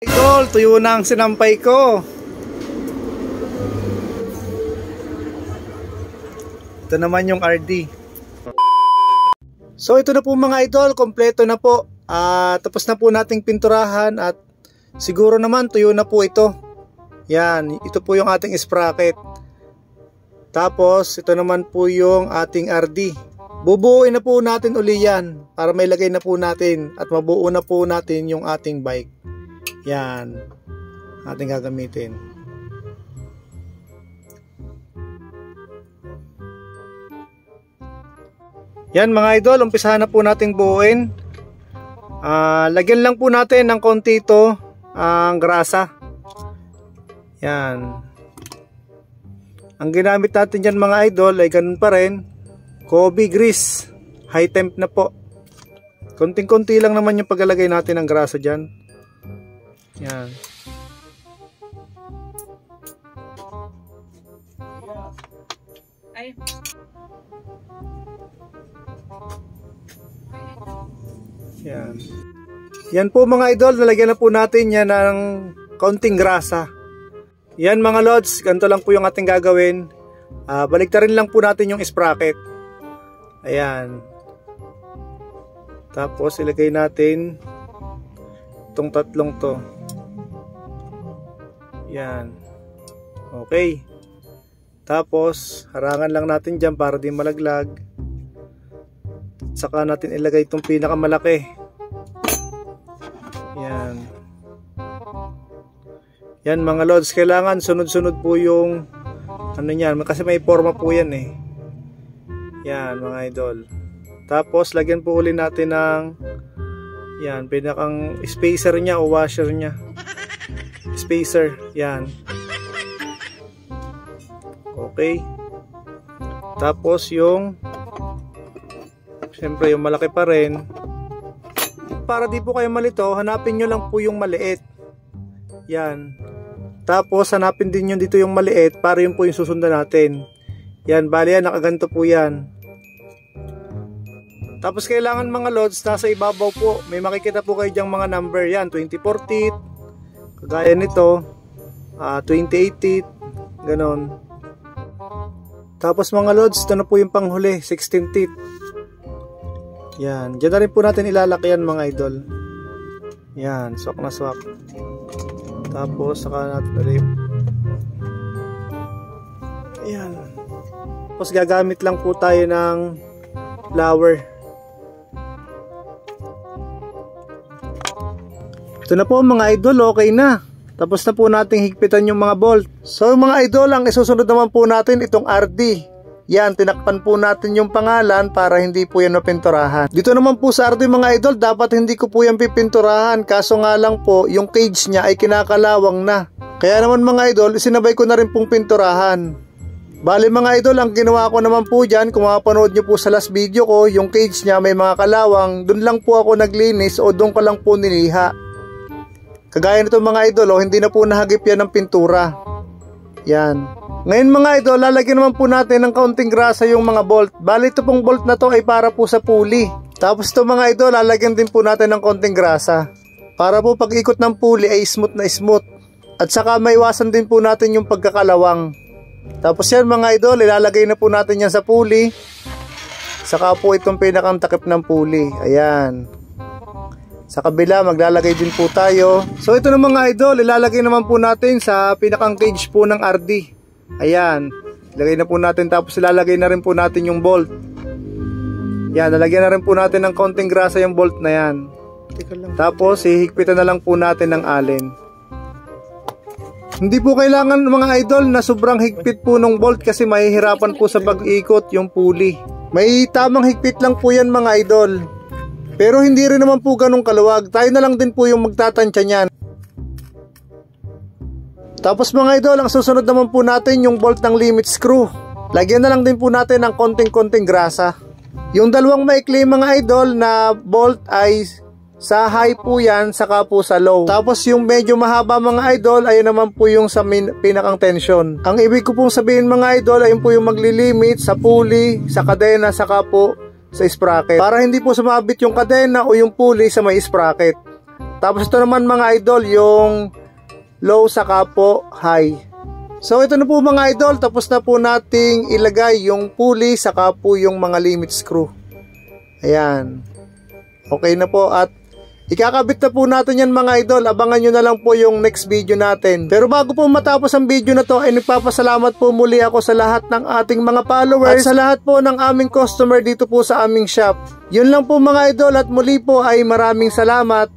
Idol, tuyo na ang sinampay ko. Ito naman yung RD. So ito na po mga idol, kompleto na po. Tapos na po nating pinturahan at siguro naman tuyo na po ito. Yan, ito po yung ating sprocket. Tapos ito naman po yung ating RD. Bubuuin na po natin uli yan para may lagay na po natin at mabuo na po natin yung ating bike. Yan, ating gagamitin. Yan mga idol, umpisahan na po nating buuin. Lagyan lang po natin ng konti ito ang grasa. Yan. Ang ginamit natin dyan mga idol ay ganun pa rin, Kobe grease, high temp na po. Konting-konti lang naman yung paglalagay natin ng grasa dyan. Yan. Ay. Yan. Yan po mga idol, nalagyan na po natin yan ng kaunting grasa. Yan mga lods, ganito lang po yung ating gagawin. Baliktarin lang po natin yung sprocket. Ayan. Tapos ilagay natin itong tatlong to. Yan. Okay. Tapos harangan lang natin dyan para di malaglag. Saka natin ilagay itong pinakamalaki. Yan. Yan mga lods, kailangan sunod-sunod po yung ano niyan, kasi may forma po yan eh. Yan mga idol. Tapos lagyan po uli natin ng yan, pinakang spacer niya o washer niya. Spacer, yan. Okay. Tapos yung siyempre yung malaki pa rin. Para di po kayo malito, hanapin nyo lang po yung maliit. Yan. Tapos hanapin din nyo dito yung maliit para yun po yung susundan natin. Yan, bali yan, nakaganto po yan. Tapos kailangan mga lods, nasa ibabaw po, may makikita po kayo dyang mga number. Yan, 24 teeth, kagaya nito, 28 teeth, ganon. Tapos mga lods, ito na po yung panghuli, 16 teeth. Yan, dyan na rin po natin ilalaki yan mga idol. Yan, swak na swak. Tapos saka natin ulit. Yan. Tapos gagamit lang po tayo ng flower. Ito na po mga idol, okay na. Tapos na po nating higpitan yung mga bolt. So mga idol, ang isusunod naman po natin itong RD. Yan, tinakpan po natin yung pangalan para hindi po yan mapinturahan. Dito naman po sa RD mga idol, dapat hindi ko po yan pipinturahan. Kaso nga lang po, yung cage niya ay kinakalawang na. Kaya naman mga idol, isinabay ko na rin pong pinturahan. Bali mga idol, ang ginawa ko naman po dyan, kung mapanood nyo po sa last video ko, yung cage niya may mga kalawang, dun lang po ako naglinis o dun ko lang po niliha. Kagaya nito mga idol, hindi na po nahagip yan ng pintura. Yan. Ngayon mga idol, lalagyan naman po natin ng kaunting grasa yung mga bolt. Bali ito pong bolt na to ay para po sa pulley. Tapos ito mga idol, lalagyan din po natin ng kaunting grasa. Para po pag ikot ng pulley ay smooth na smooth. At saka maiwasan din po natin yung pagkakalawang. Tapos yan mga idol, ilalagay na po natin yan sa pulley. Saka po itong pinakang takip ng pulley. Ayan. Sa kabila maglalagay din po tayo. So ito na mga idol, ilalagay naman po natin sa pinakang cage po ng RD. Ayan, ilagay na po natin, tapos ilalagay na rin po natin yung bolt. Yan, lalagyan na rin po natin ng konting grasa yung bolt na yan. Tapos hihigpitan na lang po natin ng allen. Hindi po kailangan mga idol na sobrang higpit po ng bolt kasi mahihirapan po sa pag-ikot yung pulley. May tamang higpit lang po yan mga idol. Pero hindi rin naman po ganun kaluwag. Tayo na lang din po yung magtatansya niyan. Tapos mga idol, ang susunod naman po natin yung bolt ng limit screw. Lagyan na lang din po natin ng konting-konting grasa. Yung dalawang maikli mga idol na bolt ay sa high po yan, saka po sa low. Tapos yung medyo mahaba mga idol, ayun naman po yung sa pinakang tension. Ang ibig ko pong sabihin mga idol, ayun po yung maglilimit sa pulley, sa kadena, saka po sa sprocket. Para hindi po sumabit yung kadena o yung pulley sa may sprocket. Tapos ito naman mga idol, yung low saka po high. So ito na po mga idol, tapos na po nating ilagay yung pulley saka po yung mga limit screw. Ayan. Okay na po at ikakabit na po natin yan mga idol. Abangan nyo na lang po yung next video natin. Pero bago po matapos ang video na to, ay nagpapasalamat po muli ako sa lahat ng ating mga followers at sa lahat po ng aming customer dito po sa aming shop. Yun lang po mga idol at muli po ay maraming salamat.